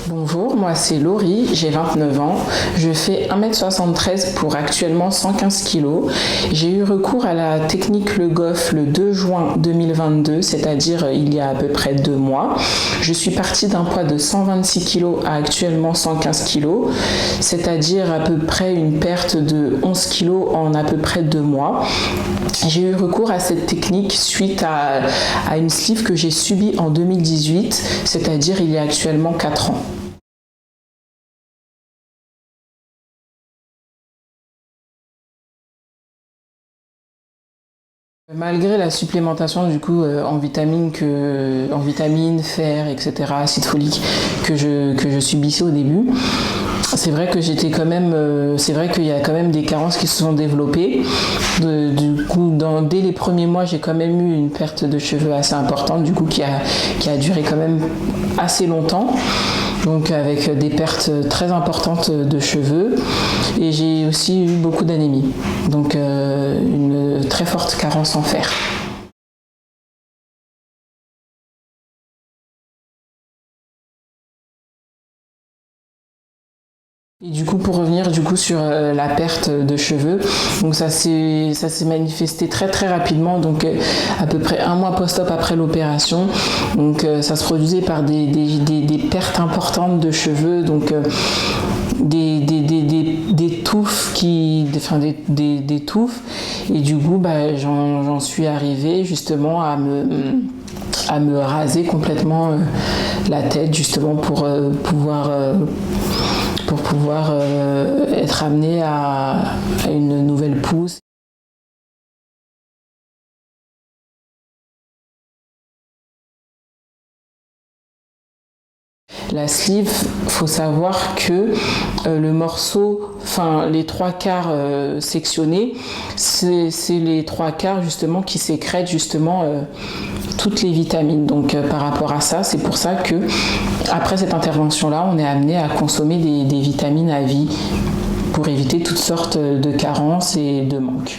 Bonjour, moi c'est Laurie, j'ai 29 ans, je fais 1m73 pour actuellement 115 kg. J'ai eu recours à la technique Le Goff le 2 juin 2022, c'est-à-dire il y a à peu près 2 mois. Je suis partie d'un poids de 126 kg à actuellement 115 kg, c'est-à-dire à peu près une perte de 11 kg en à peu près 2 mois. J'ai eu recours à cette technique suite à une sleeve que j'ai subie en 2018, c'est-à-dire il y a actuellement 4 ans. Malgré la supplémentation en vitamines, fer, etc., acide folique que je subissais au début, c'est vrai que c'est vrai qu'il y a quand même des carences qui se sont développées. Dès les premiers mois, j'ai quand même eu une perte de cheveux assez importante, qui a duré quand même assez longtemps. Donc avec des pertes très importantes de cheveux, et j'ai aussi eu beaucoup d'anémie, donc une très forte carence en fer. Et pour revenir sur la perte de cheveux, donc ça s'est manifesté très très rapidement, donc à peu près 1 mois post-op après l'opération. Donc ça se produisait par des pertes importantes de cheveux, donc des touffes des touffes, et j'en suis arrivée justement à me raser complètement la tête, justement pour pouvoir être amenée à une nouvelle pousse. La sleeve, faut savoir que le morceau, les 3/4 sectionnés, c'est les 3/4 justement qui sécrètent justement toutes les vitamines. Donc par rapport à ça, c'est pour ça que après cette intervention-là, on est amené à consommer des vitamines à vie pour éviter toutes sortes de carences et de manques.